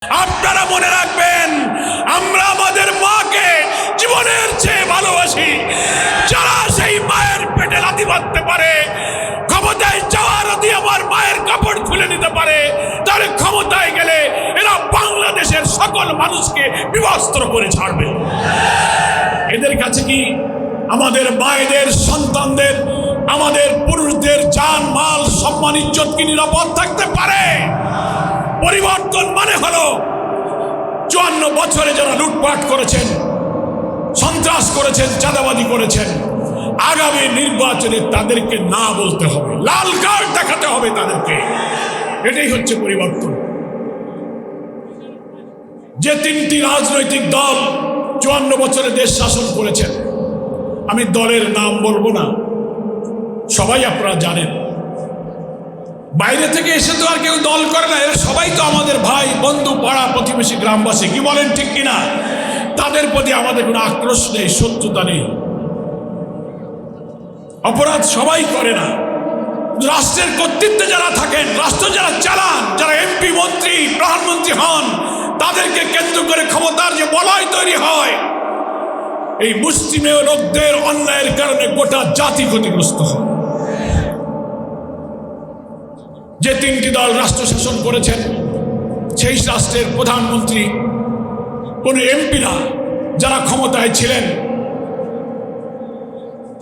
আপনারা মনে রাখবেন, আমরা আমাদের মাকে জীবনের চেয়ে ভালোবাসি। যারা সেই মায়ের পেটে লাথি মারতে পারে, ক্ষমতায় যাওয়ার দিয়ে আমার মায়ের কাপড় খুলে নিতে পারে, তাহলে ক্ষমতায় গেলে এরা বাংলাদেশের সকল মানুষকে বিবস্ত্র করে ছাড়বে। এদের কাছে কি আমাদের মায়েদের, সন্তানদের, আমাদের পুরুষদের জান মাল সম্মান ইজ্জত কি নিরাপদ থাকতে পারে? পরিবর্তন মানে হলো 54 বছরে যারা লুটপাট করেছেন, সন্ত্রাস করেছেন, চাঁদাবাজি করেছেন, আগামী নির্বাচনে তাদেরকে না বলতে হবে, লাল কার্ড দেখাতে হবে তাদেরকে। এটাই হচ্ছে পরিবর্তন। যে তিনটি রাজনৈতিক দল 54 বছরে দেশ শাসন করেছেন, আমি দলের নাম বলবো না, সবাই আপনারা জানেন। বাইরে থেকে এসে তো আর কেউ দল করে না, এরা সবাই তো আমাদের ভাই, বন্ধু, পাড়া প্রতিবেশী, গ্রামবাসী। কি বলেন, ঠিক কিনা? তাদের প্রতি আমাদের কোনো আক্রোশ নেই, শত্রুতা নেই। অপরাধ সবাই করে না। রাষ্ট্রের কর্তৃত্বে যারা থাকেন, রাষ্ট্র যারা চালান, যারা এমপি, মন্ত্রী, প্রধানমন্ত্রী হন, তাদেরকে কেন্দ্র করে ক্ষমতার যে বলয় তৈরি হয়, এই মুসলিমীয় লোকদের অন্যায়ের কারণে গোটা জাতি ক্ষতিগ্রস্ত হয়। যে তিনটি দল রাষ্ট্র শাসন করেছেন, সেই রাষ্ট্রের প্রধানমন্ত্রী, কোন এমপিরা যারা ক্ষমতায় ছিলেন,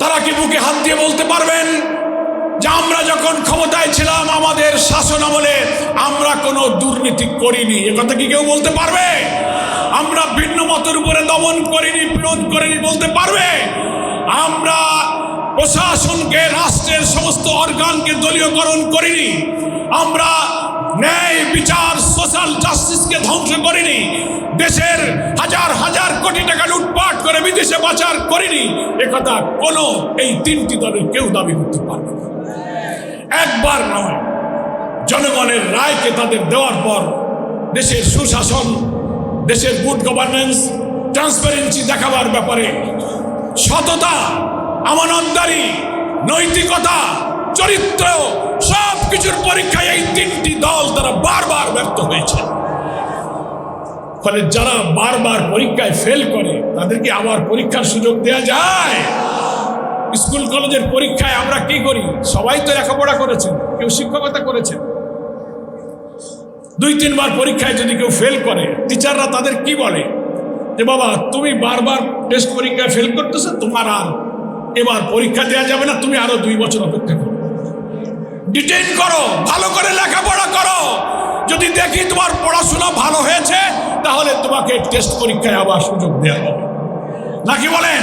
তারা কি বুকে হাত দিয়ে বলতে পারবেন যে আমরা যখন ক্ষমতায় ছিলাম, আমাদের শাসন আমলে আমরা কোনো দুর্নীতি করিনি? এ কথা কি কেউ বলতে পারবে? আমরা ভিন্ন মতের উপরে দমন করিনি, বিরোধ করিনি বলতে পারবে? আমরা প্রশাসনকে, রাষ্ট্রের সমস্ত অর্গানকে দলীয়করণ করিনি, আমরা ন্যায় বিচার, সোশ্যাল জাস্টিসকে ধ্বংস করিনি, দেশের হাজার হাজার কোটি টাকা লুটপাট করে বিদেশে পাচার করিনি, একথা কোনো এই তিনটি দলের কেউ দাবি করতে পারবে না। একবার নয়, জনগণের রায়কে তাদের দেওয়ার পর দেশের সুশাসন, দেশের গুড গভর্নেন্স, ট্রান্সপারেন্সি দেখাবার ব্যাপারে সততা, আমানতদারি, নৈতিকতা, চরিত্র, সব কিছুর পরীক্ষায় এই তিনটি দল তারা বারবার ব্যর্থ হয়েছে। ফলে যারা বারবার পরীক্ষায় ফেল করে, তাদেরকে আবার পরীক্ষার সুযোগ দেওয়া যায়? স্কুল কলেজের পরীক্ষায় আমরা কি করি? সবাই তো লেখাপড়া করেছেন, কেউ শিক্ষকতা করেছেন। 2-3 বার পরীক্ষায় যদি কেউ ফেল করে, টিচাররা তাদের কি বলে যে বাবা তুমি বারবার টেস্ট পরীক্ষায় ফেল করতেছো, তোমার আর এবার পরীক্ষা দেওয়া যাবে না, তুমি আরো 2 বছর অপেক্ষা করো, ডিটেইন করো, ভালো করে লেখাপড়া করো। যদি দেখি তোমার পড়াশোনা ভালো হয়েছে, তাহলে তোমাকে টেস্ট পরীক্ষায় আবার সুযোগ দেওয়া হবে। নাকি বলেন?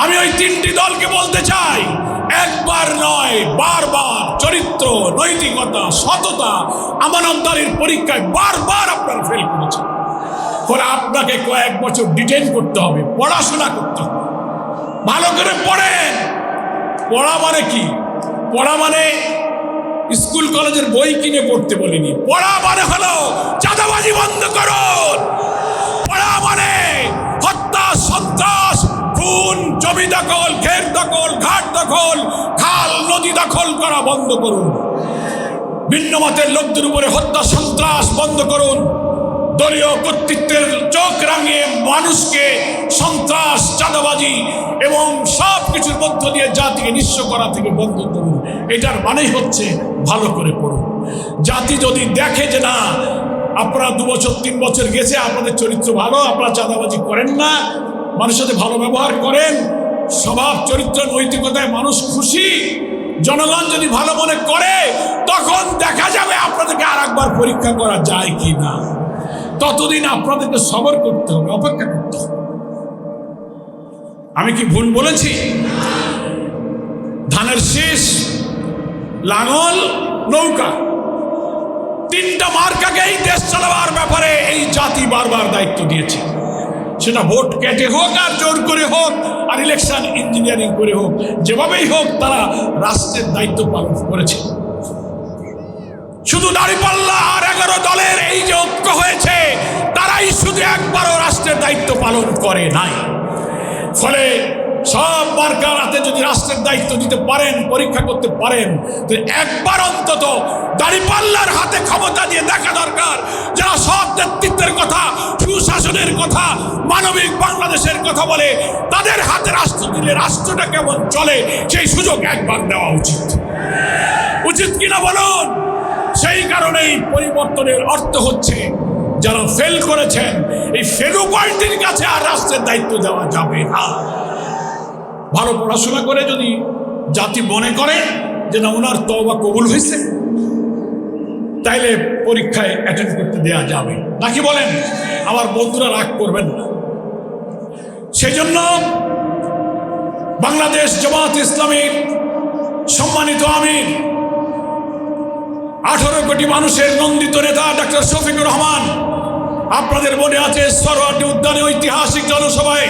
আমি ওই তিনটি দলকে বলতে চাই, একবার নয়, বারবার চরিত্র, নৈতিকতা, সততা, আমানতদারির পরীক্ষায় বারবার আপনারা ফেল করেছেন। ফলে আপনাকে কয়েক বছর ডিটেইন করতে হবে, পড়াশোনা করতে হবে, ভালো করে পড়েন। পড়া মানে কি? পড়া মানে স্কুল কলেজের বই কিনে পড়তে বলিনি। পড়া মানে হলো চাঁদাবাজি বন্ধ করুন। পড়া মানে হত্যা, সন্ত্রাস, খুন, জমি দখল, ঘের দখল, ঘাট দখল, খাল নদী দখল করা বন্ধ করুন। ভিন্ন মতের লোকদের উপরে হত্যা, সন্ত্রাস বন্ধ করুন। দলীয় কর্তৃত্বের চোখ রাঙিয়ে মানুষকে সন্ত্রাস, চাঁদাবাজি এবং সব কিছুর মধ্য দিয়ে জাতিকে নিঃস্ব করা থেকে বন্ধ করুন। এটার মানেই হচ্ছে ভালো করে পড়ুন। জাতি যদি দেখে যে না, আপনারা 2 বছর 3 বছর গেছে, আপনাদের চরিত্র ভালো, আপনারা চাঁদাবাজি করেন না, মানুষের সাথে ভালো ব্যবহার করেন, স্বভাব, চরিত্র, নৈতিকতায় মানুষ খুশি, জনগণ যদি ভালো মনে করে, তখন দেখা যাবে আপনাদেরকে আর একবার পরীক্ষা করা যায় কি না। ততদিন আপনাদেরকে সবর করতে হবে, অপেক্ষা করতে হবে। আমি কি ভুল বলেছি? ধানের শীষ, লাঙল, নৌকা, 3টা মার্কাকে এই দেশ চালাবার ব্যাপারে এই জাতি বারবার দায়িত্ব দিয়েছে। সেটা ভোট কেটে হোক, আর জোর করে হোক, আর ইলেকশন ইঞ্জিনিয়ারিং করে হোক, যেভাবেই হোক তারা রাষ্ট্রের দায়িত্ব পালন করেছে। শুধু দাঁড়িপাল্লা আর 11 দলের এই যে ঐক্য হয়েছে, তারাই শুধু একবারও রাষ্ট্রের দায়িত্ব পালন করে নাই। ফলে সব মার্কার হাতে যদি রাষ্ট্রের দায়িত্ব দিতে পারেন, পরীক্ষা করতে পারেন, তো একবার অন্তত দাঁড়িপাল্লার হাতে ক্ষমতা দিয়ে দেখা দরকার, যারা সৎ নেতৃত্বের কথা, সুশাসনের কথা, মানবিক বাংলাদেশের কথা বলে, তাদের হাতে রাষ্ট্র দিলে রাষ্ট্রটা কেমন চলে সেই সুযোগ একবার দেওয়া উচিত। উচিত কিনা বলুন? সেই কারণেই পরিবর্তনের অর্থ হচ্ছে যারা ফেল করেছেন এই ফেলু পার্টির কাছে আর রাষ্ট্রের দায়িত্ব দেওয়া যাবে না। ভালো পড়াশোনা করে যদি জাতি মনে করে যে না ওনার তওবা কবুল হয়েছে, তাইলে পরীক্ষায় অ্যাটেন্ড করতে দেওয়া যাবে, নাকি বলেন? আমার বন্ধুরা রাগ করবেন না। সেই জন্য বাংলাদেশ জামাত ইসলামীর সম্মানিত আমির, 18 কোটি মানুষের নন্দিত নেতা ডক্টর শফিকুর রহমান, আপনাদের মনে আছে সরোয়ার্দী উদ্যানে ঐতিহাসিক জনসভায়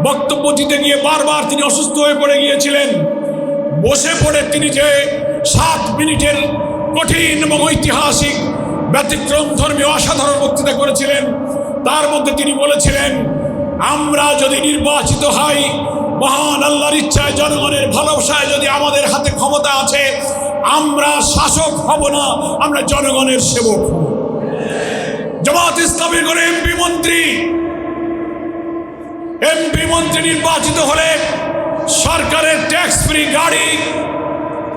বক্তব্য দিতে গিয়ে বারবার তিনি অসুস্থ হয়ে পড়ে গিয়েছিলেন। বসে পড়ে তিনি যে 7 মিনিটের কঠিন এবং ঐতিহাসিক ব্যতিক্রম ধর্মীয় অসাধারণ বক্তৃতা করেছিলেন, তার মধ্যে তিনি বলেছিলেন, আমরা যদি নির্বাচিত হই, মহান আল্লাহর ইচ্ছায়, জনগণের ভালোবাসায় যদি আমাদের হাতে ক্ষমতা আছে, আমরা শাসক হব না, আমরা জনগণের সেবক হব। জামাত ইসলামীর করে এমপি মন্ত্রী নির্বাচিত হলে সরকারের ট্যাক্স ফ্রি গাড়ি,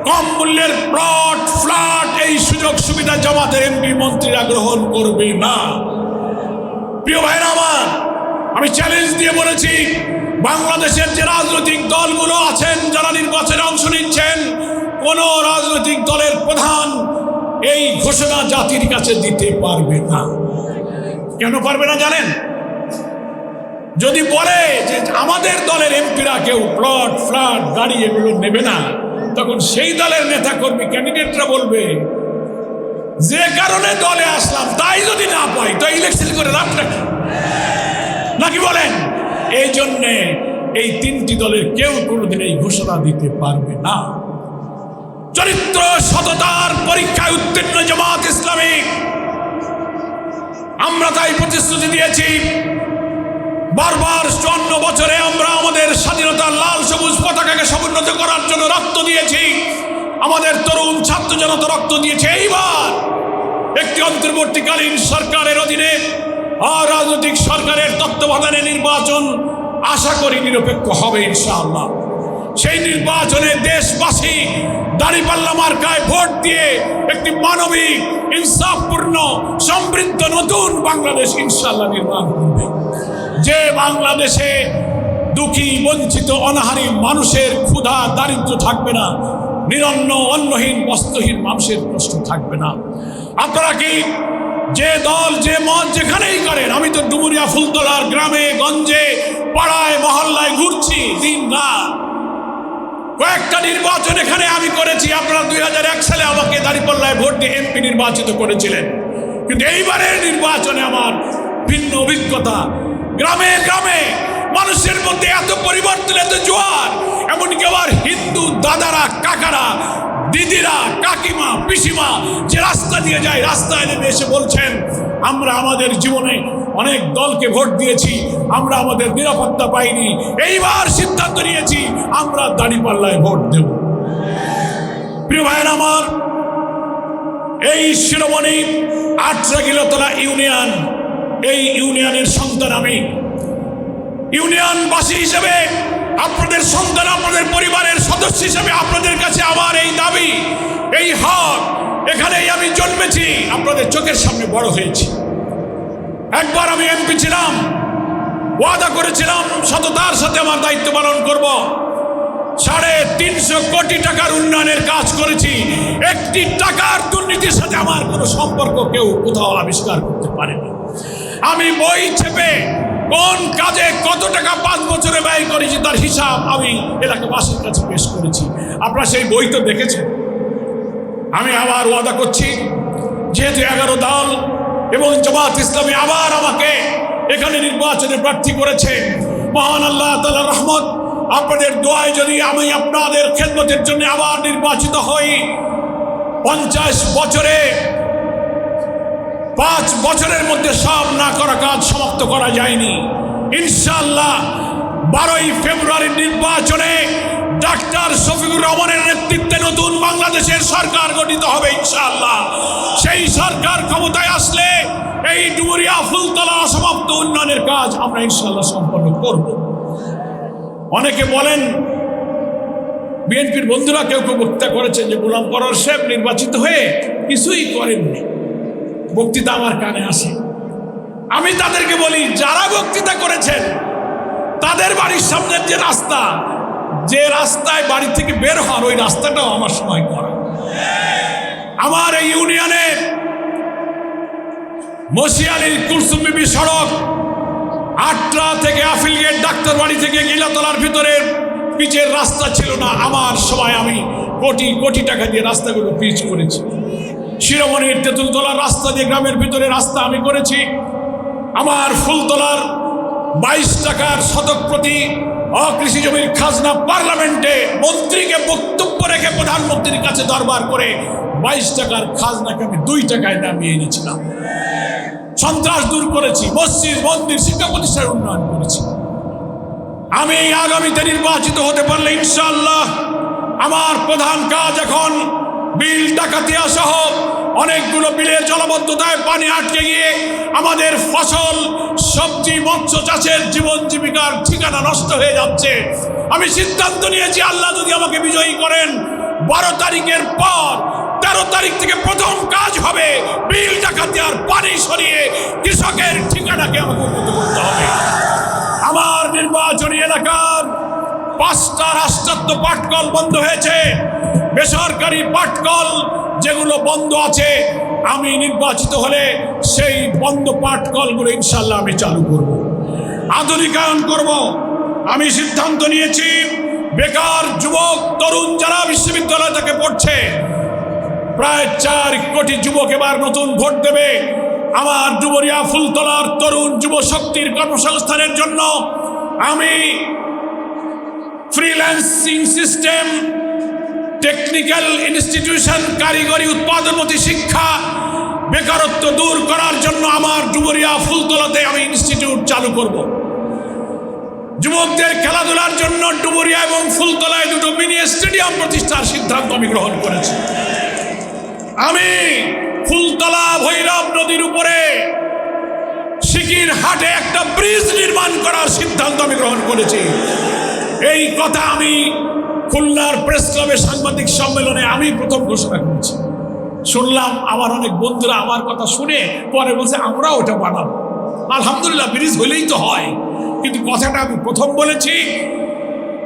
কম মূল্যের প্লট, ফ্ল্যাট, এই সুযোগ সুবিধা জামাতের এমপি মন্ত্রীরা গ্রহণ করবে না। প্রিয় ভাইরা আমার, আমি চ্যালেঞ্জ দিয়ে বলেছি, বাংলাদেশের যে রাজনৈতিক দলগুলো আছেন, যারা নির্বাচনে অংশ নিচ্ছেন, কোন রাজনৈতিক দলের প্রধান এই ঘোষণা জাতির কাছে দিতে পারবে না। কেন পারবে না জানেন? যদি বলে যে আমাদের দলের এমপিরা কেউ প্লট, ফ্ল্যাট, গাড়ি এগুলো নেবে না, তখন সেই দলের নেতা কর্মী ক্যান্ডিডেটরা বলবে, যে কারণে দলে আসলাম তাই যদি না পাই তো ইলেকশন করে লাভটা কি, নাকি বলেন? এই জন্যে এই 3টি দলের কেউ কোনোদিন এই ঘোষণা দিতে পারবে না। চরিত্র সততার পরীক্ষায় উত্তীর্ণ জামাত ইসলামী, আমরা তাই প্রতিশ্রুতি দিয়েছি। বারবার 54 বছরে আমরা আমাদের স্বাধীনতার লাল সবুজ পতাকাকে সমুন্নত করার জন্য রক্ত দিয়েছি, আমাদের তরুণ ছাত্র জনতা রক্ত দিয়েছে। এইবার একটি অন্তর্বর্তীকালীন সরকারের অধীনে রাজনৈতিক সরকারের তত্ত্বাবধানে নির্বাচন আশা করি নিরপেক্ষ হবে ইনশাআল্লাহ। সেই নির্বাচনে দেশবাসী দাঁড়িপাল্লা মার্কায় ভোট দিয়ে একটি মানবিক, ইনসাফপূর্ণ, সমৃদ্ধ নতুন বাংলাদেশ ইনশাআল্লাহ নির্মাণ করবে। যে বাংলাদেশে দুঃখী, বঞ্চিত, অনাহারী মানুষের ক্ষুধা দারিদ্র্য থাকবে না, নিরন্ন, অন্নহীন, বস্ত্রহীন মানুষের কষ্ট থাকবে না। আপনারা কি যে দল, যে মত যেখানেই করেন, আমি তো ডুমুরিয়া, ফুলতলার গ্রামে গঞ্জে, পাড়ায়, মহল্লায় ঘুরছি দিন রাত। কয়েকটা নির্বাচন এখানে আমি করেছি। আপনারা 2001 সালে আমাকে দাঁড়িপাল্লায় ভোট দিয়ে এমপি নির্বাচিত করেছিলেন, কিন্তু এইবারের নির্বাচনে আমার ভিন্ন অভিজ্ঞতা। গ্রামে গ্রামে মানুষের মধ্যে এত পরিবর্তন, এত জোয়ার, এমনকি আবার হিন্দু দাদারা, কাকারা, দিদিরা, কাকিমা, পিসিমা যে রাস্তা দিয়ে যায়, রাস্তায় নেমে এসে বলছেন, আমরা আমাদের জীবনে অনেক দলকে ভোট দিয়েছি, আমরা আমাদের নিরাপত্তা পাইনি, এইবার সিদ্ধান্ত নিয়েছি আমরা দাঁড়িপাল্লায় ভোট দেব। প্রিয় ভাইয়েরা আমার, এই শিরোমণি আটরাগিলতলা ইউনিয়ন, এই ইউনিয়নের সন্তান আমি। ইউনিয়নবাসী হিসেবে, আপনাদের সন্তান, আপনাদের পরিবারের সদস্য হিসেবে আপনাদের কাছে আমার এই দাবি, এই হক, এখানেই আমি জন্মেছি, আপনাদের চোখের সামনে বড় হয়েছি। একবার আমি এমপি ছিলাম, ওয়াদা করেছিলাম সততার সাথে আমার দায়িত্ব পালন করব। 350 কোটি টাকার উন্নয়নের কাজ করেছি। একটি টাকার দুর্নীতির সাথে আমার কোনো সম্পর্ক কেউ কোথাও আবিষ্কার করতে পারেনি। আমি বই চেপে কোন কাজে কত টাকা 5 বছরে ব্যয় করেছি তার হিসাব আমি এলাকাবাসীর কাছে পেশ করেছি। আপনারা সেই বই তো দেখেছেন। আমি আবার ওয়াদা করছি, যেহেতু 11 দল এবং জামাত ইসলামী আবার আমাকে এখানে নির্বাচনে প্রার্থী করেছে, মহান আল্লাহ তাআলার রহমত, আপনাদের দোয়ায় যদি আমি আপনাদের খেদমতের জন্য আবার নির্বাচিত হই, 50 বছরে 5 বছরের মধ্যে সব না করা কাজ সমাপ্ত করা যায়নি। ইনশাআল্লাহ 12ই ফেব্রুয়ারির নির্বাচনে ডাক্তার শফিকুর রহমানের নেতৃত্বে নতুন বাংলাদেশের সরকার গঠিত হবে ইনশাআল্লাহ। সেই সরকার ক্ষমতায় আসলে এই ডুমুরিয়া ফুলতলা অসমাপ্ত উন্নয়নের কাজ আমরা ইনশাআল্লাহ সম্পন্ন করব। অনেকে বলেন, বিএনপির বন্ধুরা কেউ কেউ বক্তৃতা করেছেন যে গোলাম পরোয়ার সাহেব নির্বাচিত হয়ে কিছুই করেননি। বক্তৃতা আমার কানে আসে। আমি তাদেরকে বলি, যারা বক্তৃতা করেছেন তাদের বাড়ির সামনের যে রাস্তা, যে রাস্তায় বাড়ি থেকে বের হওয়ার, ওই রাস্তাটাও আমার সময় করা। আমার এই ইউনিয়নের মশিয়ালির কুলসুম বিবি সড়ক, আটরা থেকে আফিলিয়েট ডাক্তার বাড়ি থেকে গিলাতলার ভিতরে পিচের রাস্তা ছিল না। আমার সময় আমি কোটি কোটি টাকা দিয়ে রাস্তাগুলো পিচ করেছি। শিরোমণির তেঁতুলতলার রাস্তা দিয়ে গ্রামের ভিতরে রাস্তা আমি করেছি। আমার ফুলতলার 22 টাকার শতক প্রতি অকৃষি জমির খাজনা পার্লামেন্টে মন্ত্রীকে বক্তব্য রেখে প্রধানমন্ত্রীর কাছে দরবার করে 22 টাকার খাজনাকে আমি 2 টাকায় নামিয়ে এনেছিলাম। সন্ত্রাস দূর করেছি, মসজিদ মন্দির শিক্ষা প্রতিষ্ঠান উন্নয়ন করেছি। আমি আগামীতে নির্বাচিত হতে পারলে ইনশাআল্লাহ আমার প্রধান কাজ এখন বিল ডাকাতিয়া সহ অনেকগুলো বিলের জলাবদ্ধতায় পানি আটকে গিয়ে আমাদের ফসল, সবজি, মৎস্য চাষের জীবন জীবিকার ঠিকানা নষ্ট হয়ে যাচ্ছে। আমি সিদ্ধান্ত নিয়েছি, আল্লাহ যদি আমাকে বিজয়ী করেন, 12 তারিখের পর 13 তারিখ থেকে প্রথম কাজ হবে বিল ডাকাতিয়ার পানি সরিয়ে কৃষকের ঠিকানাকে আমাকে উন্নত করতে হবে। আমার নির্বাচনী এলাকার 5টা রাষ্ট্রায়ত্ত পাটকল বন্ধ হয়েছে। বেসরকারি পাটকল যেগুলো বন্ধ আছে, আমি নির্বাচিত হলে সেই বন্ধ পাটকলগুলো ইনশাল্লাহ আমি চালু করব, আধুনিকায়ন করব। আমি সিদ্ধান্ত নিয়েছি, বেকার যুবক তরুণ যারা বিশ্ববিদ্যালয় থেকে পড়ছে, প্রায় 4 কোটি যুবক এবার নতুন ভোট দেবে। আমার ডুমুরিয়া ফুলতলার তরুণ যুব শক্তির কর্মসংস্থানের জন্য আমি ফ্রিল্যান্সিং সিস্টেম, টেকনিক্যাল ইনস্টিটিউশন, কারিগরি উৎপাদনমূলক শিক্ষা, বেকারত্ব দূর করার জন্য আমার ডুমুরিয়া ফুলতলাতে আমি ইনস্টিটিউট চালু করব। যুবকদের খেলাধুলার জন্য ডুমুরিয়া এবং ফুলতলায় 2টো মিনি স্টেডিয়াম প্রতিষ্ঠার সিদ্ধান্ত আমি গ্রহণ করেছি। আমি ফুলতলা ভৈরব নদীর উপরে সিকির হাটে একটা ব্রিজ নির্মাণ করার সিদ্ধান্ত আমি গ্রহণ করেছি। এই কথা আমি খুলনার প্রেস ক্লাবের সাংবাদিক সম্মেলনে আমি প্রথম ঘোষণা করেছি। শুনলাম আমার অনেক বন্ধুরা আমার কথা শুনে পরে বলছে আমরাও ওটা বানাবো। আলহামদুলিল্লাহ, ব্রিজ হলেই তো হয়, কিন্তু কথাটা আমি প্রথম বলেছি।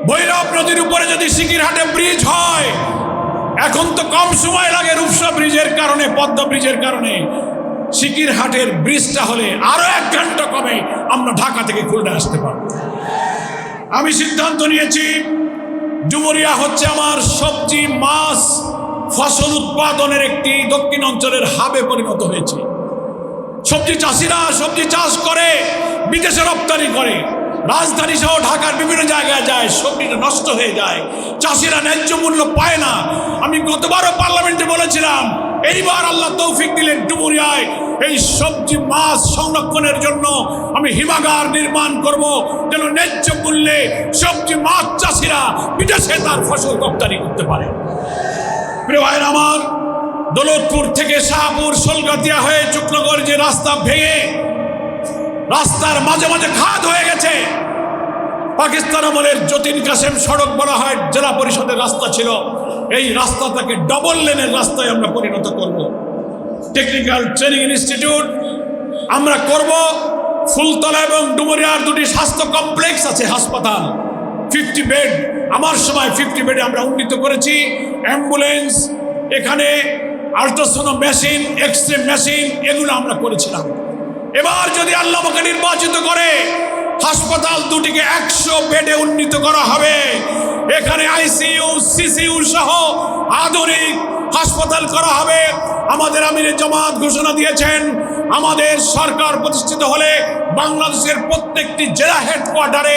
ভৈরব নদীর উপরে যদি সিকিরহাটে ব্রিজ হয়, এখন তো কম সময় লাগে রূপসা ব্রিজের কারণে, পদ্মা ব্রিজের কারণে। সিকিরহাটের ব্রিজটা হলে আরো 1 ঘন্টা কমে আমরা ঢাকা থেকে খুলনা আসতে পারব। আমি সিদ্ধান্ত নিয়েছি, ডুমুরিয়া হচ্ছে আমার সবজি, মাছ, ফসল উৎপাদনের একটি দক্ষিণ অঞ্চলের হাবে পরিণত হয়েছে। সবজি চাষিরা সবজি চাষ করে বিদেশে রপ্তানি করে, রাজধানী সহ ঢাকার বিভিন্ন জায়গায় যায়, সবজিটা নষ্ট হয়ে যায়, চাষিরা ন্যায্য মূল্য পায় না। আমি গতবারও পার্লামেন্টে বলেছিলাম, এইবার আল্লাহ তৌফিক দিলেন ডুমুরিয়ায় এই সবজি মাছ সংরক্ষণের জন্য আমি হিমাগার নির্মাণ করব, যেন ন্যায্য মূল্যে সবজি মাছ চাষিরা বিদেশে তার ফসল রপ্তানি করতে পারে। প্রিয় ভাইয়ের আমার, দৌলতপুর থেকে শাহপুর সোলগাতিয়া হয়ে চুকনগর যে রাস্তা ভেঙে রাস্তার মাঝে মাঝে খাদ হয়ে গেছে, পাকিস্তান আমলের যতীন কাসেম সড়ক বলা হয়, জেলা পরিষদের রাস্তা ছিল, এই রাস্তাটাকে ডবল লেনের রাস্তায় আমরা পরিণত করব। টেকনিক্যাল ট্রেনিং ইনস্টিটিউট আমরা করব। ফুলতলা এবং ডুমুরিয়ার 2টি স্বাস্থ্য কমপ্লেক্স আছে, হাসপাতাল, 50 বেড, আমার সময় 50 বেডে আমরা উন্নীত করেছি। অ্যাম্বুলেন্স, এখানে আল্ট্রাসাউন্ড মেশিন, এক্সরে মেশিন, এগুলো আমরা করেছিলাম। এবার যদি আল্লাহ আমাকে নির্বাচিত করে, হাসপাতাল 2টিকে 100 বেডে উন্নীত করা হবে। এখানে আইসিইউ, সিসিইউ সহ আধুনিক হাসপাতাল করা হবে। আমাদের আমিরে জামাত ঘোষণা দিয়েছেন, আমাদের সরকার প্রতিষ্ঠিত হলে বাংলাদেশের প্রত্যেকটি জেলা হেডকোয়ার্টারে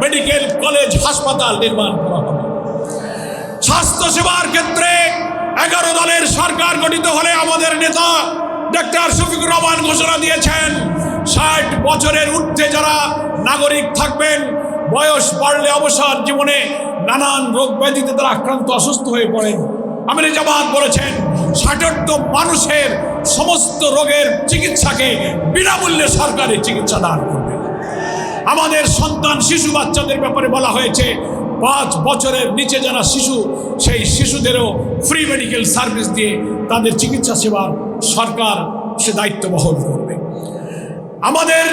মেডিকেল কলেজ, হাসপাতাল নির্মাণ করা হবে। স্বাস্থ্য সেবার ক্ষেত্রে 11 দলের সরকার গঠিত হলে আমাদের নেতা ডাক্তার শফিকুর রহমান ঘোষণা দিয়েছেন, 60 বছরের ঊর্ধ্বে যারা নাগরিক থাকবেন বয়স বাড়লে অবসর জীবনে নানান রোগ ব্যাধিতে তারা আক্রান্ত অসুস্থ হয়ে পড়েন। আমির জামাত বলেছেন 60 মানুষের সমস্ত রোগের চিকিৎসাকে বিনামূল্যে সরকারি চিকিৎসা দান করবে। আমাদের সন্তান শিশু বাচ্চাদের ব্যাপারে বলা হয়েছে 5 বছরের নিচে যারা শিশু, সেই শিশুদেরও ফ্রি মেডিকেল সার্ভিস দিয়ে তাদের চিকিৎসা সেবার সরকার সে দায়িত্ব বহন করবে। আমাদের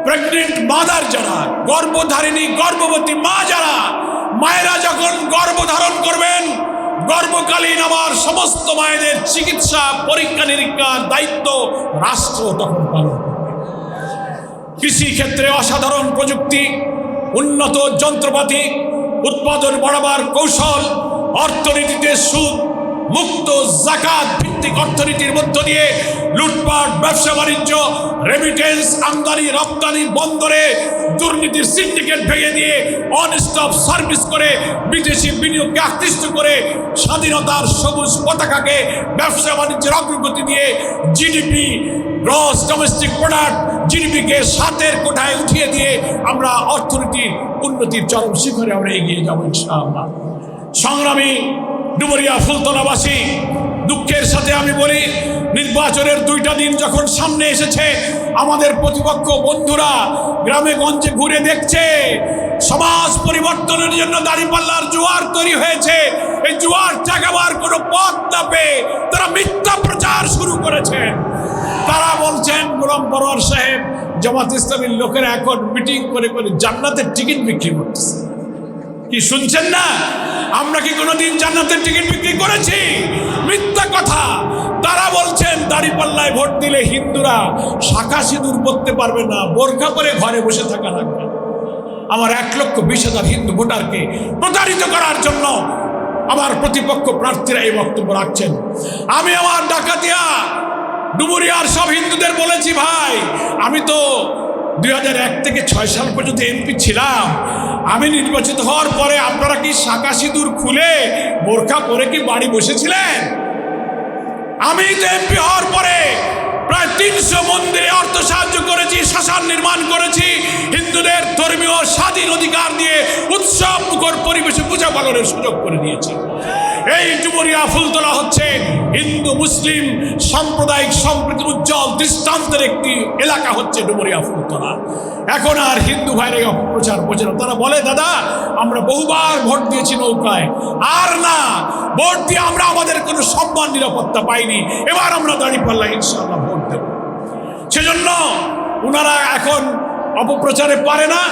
প্রেগনেন্ট মাদার যারা, গর্ভধারিণী গর্ভবতী মা যারা, মায়েরা যখন গর্ভধারণ করবেন, গর্ভকালীন আমার সমস্ত মায়েদের চিকিৎসা পরীক্ষা নিরীক্ষার দায়িত্ব রাষ্ট্র তখন পালন করবে। কৃষি ক্ষেত্রে অসাধারণ প্রযুক্তি, উন্নত যন্ত্রপাতি, উৎপাদন বাড়াবার কৌশল, অর্থনীতিতে সুদ মুক্ত জাকাত ভিত্তিক অর্থনীতির মধ্য দিয়ে লুটপাট, ব্যবসা বাণিজ্য, রেমিটেন্স, আমদানি রপ্তানি, বন্দরে দুর্নীতির সিন্ডিকেট ভেঙে দিয়ে অন স্টপ সার্ভিস করে বিদেশি বিনিয়োগকে আকৃষ্ট করে স্বাধীনতার সবুজ পতাকাকে ব্যবসা বাণিজ্যের অগ্রগতি দিয়ে জিডিপি, গ্রস ডোমেস্টিক প্রোডাক্ট, জিডিপিকে 7-এর কোঠায় উঠিয়ে দিয়ে আমরা অর্থনীতির উন্নতির চরম শিখরে আমরা এগিয়ে যাব ইনশাআল্লাহ। সংগ্রামী ডুমুরিয়া ফুলতলাবাসী, দুঃখের সাথে আমি বলি, নির্বাচনের 2টা দিন যখন সামনে এসেছে, আমাদের প্রতিপক্ষ বন্ধুরা গ্রামে গঞ্জে ঘুরে দেখছে সমাজ পরিবর্তনের জন্য দাঁড়িপাল্লার জোয়ার তৈরি হয়েছে। এই জোয়ার ঠেকাবার কোনো পথ না পেয়ে তারা মিথ্যা প্রচার শুরু করেছেন। তারা বলছেন গোলাম পরোয়ার সাহেব, জামাত ইসলামীর লোকেরা এখন মিটিং করে করে জান্নাতের টিকিট বিক্রি করতেছে। কি শুনছেন না? আমরা কি কোনোদিন জান্নাতের টিকিট বিক্রি করেছি? মিথ্যা কথা। তারা বলছেন দাড়িপাল্লায় ভোট দিলে হিন্দুরা শাখা সিঁদুর পরতে পারবে না, বোরখা পরে ঘরে বসে থাকা লাগবে। আমার 1,20,000 হিন্দু ভোটারকে প্রতারিত করার জন্য আমার প্রতিপক্ষ প্রার্থীরা এই বক্তব্য রাখছেন। আমি আমার ডাকাতিয়া ডুমুরিয়ার সব হিন্দুদের বলেছি, ভাই আমি তো 2001 থেকে 6 সাল পর্যন্ত এমপি ছিলাম। আমি নির্বাচিত হওয়ার পরে আপনারা কি শাখা সিঁদুর খুলে বোরখা পরে কি বাড়ি বসেছিলেন? আমি তো এমপি হওয়ার পরে প্রায় 300 মন্দিরে অর্থ সাহায্য করেছি, শ্মশান নির্মাণ করেছি, হিন্দুদের ধর্মীয় স্বাধীন অধিকার দিয়ে উৎসব মুখর পরিবেশে পূজা পালনের সুযোগ করে দিয়েছি। এই ডুমুরিয়া ফুলতলা হচ্ছে হিন্দু মুসলিম সাম্প্রদায়িক সম্প্রীতির উজ্জ্বল দৃষ্টান্তের একটি এলাকা হচ্ছে ডুমুরিয়া ফুলতলা। এখন আর হিন্দু ভাইরা অপপ্রচার বোঝে না। তারা বলে, দাদা আমরা বহুবার ভোট দিয়েছি নৌকায়, আর না, ভোট দিয়ে আমরা আমাদের কোনো সম্মান নিরাপত্তা পাইনি, এবার আমরা দাঁড়িপাল্লায় ইনশাআল্লাহ ভোট দেব। সেজন্য ওনারা এখন অপপ্রচারে পারে না,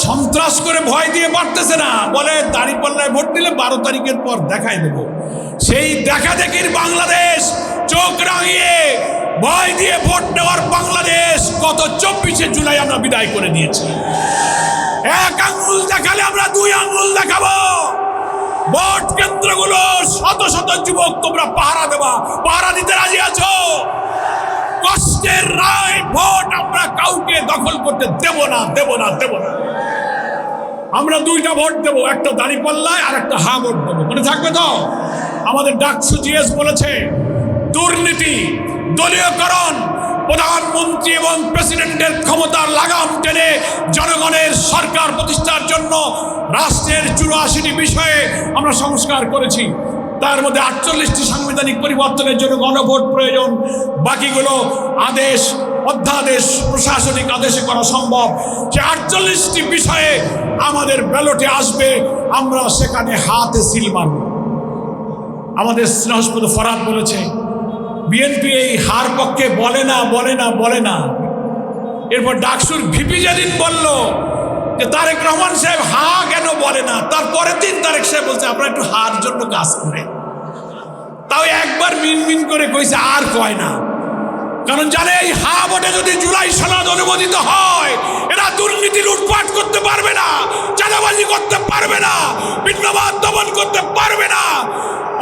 সন্ত্রাস করে ভয় দিয়ে পারতেছে না। বলে দাঁড়িপাল্লায় ভোট দিলে 12 তারিখের পর দেখাই দেব। সেই দেখা দেখির বাংলাদেশ, চোখ রাঙিয়ে ভয় দিয়ে ভোট নেওয়ার বাংলাদেশ গত 24শে জুলাই আমরা বিদায় করে দিয়েছি। 1 আঙ্গুল দেখালে আমরা 2 আঙ্গুল দেখাবো। ভোট কেন্দ্রগুলো শত শত যুবক তোমরা পাহারা দিতে রাজি আছো? কষ্টের রায় ভোট আমরা কাউকে দখল করতে দেব না, দেব না, দেব না। আমরা 2টা ভোট দেব, একটা দাঁড়িপাল্লায় আর একটা হা ভোট দেবো। মনে থাকবে তো? আমাদের ডাকসু জিএস বলেছে, দুর্নীতি, দলীয়করণ, প্রধানমন্ত্রী এবং প্রেসিডেন্টের ক্ষমতার লাগাম টেনে জনগণের সরকার প্রতিষ্ঠার জন্য রাষ্ট্রের 84টি বিষয়ে আমরা সংস্কার করেছি। তার মধ্যে 48টি সাংবিধানিক পরিবর্তনের জন্য গণভোট প্রয়োজন, বাকিগুলো আদেশ, অধ্যাদেশ, প্রশাসনিক আদেশে করা সম্ভব। সে 48টি বিষয়ে আমাদের ব্যালটে আসবে, আমরা সেখানে হাতে সিল মারব। আমাদের স্নেহস্পদ ফরহাদ বলেছে, বিএনপি এই হার পক্ষে বলে না, বলে না, বলে না। এরপর ডাকসুর ভিপি যেদিন বলল যে তারেক রহমান সাহেব হা কেন বলে না, তারপরের দিন তারেক সাহেব বলছে আপনারা একটু হার জন্য কাজ করে। তাও একবার মিনমিন করে কইছে, আর কয় না। কারণ জানে এই হা ভোটে যদি জুলাই সনদ অনুমোদিত হয়, এরা দুর্নীতি লুটপাট করতে পারবে না, চাঁদাবাজি করতে পারবে না, ভিন্নবাদ দমন করতে পারবে না,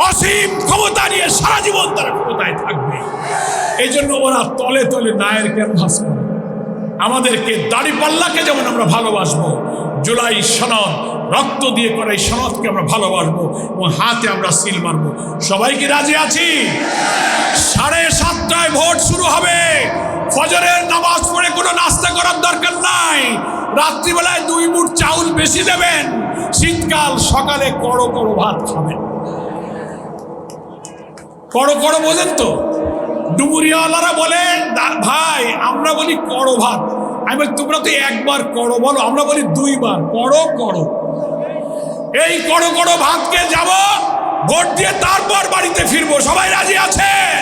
অসীম ক্ষমতা নিয়ে সারা জীবন তারা ক্ষমতায় থাকবে। এই জন্য ওরা তলে তলে নায়ের ক্যানভাস করে। আমাদেরকে দাড়িপাল্লাকে যেমন আমরা ভালোবাসবো, জুলাই সনদ রক্ত দিয়ে করা এই সনদকে আমরা ভালোবাসবো এবং হাতে আমরা সিল মারবো। সবাই কি রাজি আছি? 7:30টায় ভোট শুরু হবে। ফজরের নামাজ পড়ে কোনো নাস্তা করার দরকার নাই। রাত্রিবেলায় 2 মুঠ চাউল বেশি দেবেন, শীতকাল সকালে কড়ো কড়ো ভাত খাবেন। কড়ো কড়ো বোঝেন তো? ডুবুরিয়াওয়ালারা বলে ভাই আমরা বলি কড়ো ভাত, আমি বলি তোমরা তো একবার কড়ো বলো, আমরা বলি 2 বার কড়ো কড়ো। এই কড়ো কড়ো ভাতকে যাব, ভোট দিয়ে তারপর বাড়িতে ফিরবো। সবাই রাজি আছেন?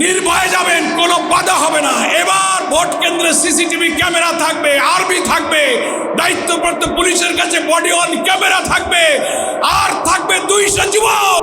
নির্ভয়ে যাবেন, কোনো বাধা হবে না। এবার ভোট কেন্দ্রে সিসিটিভি ক্যামেরা থাকবে, আর্মি থাকবে, দায়িত্বপ্রাপ্ত পুলিশের কাছে বডি অন ক্যামেরা থাকবে, আর থাকবে 200 যুবক।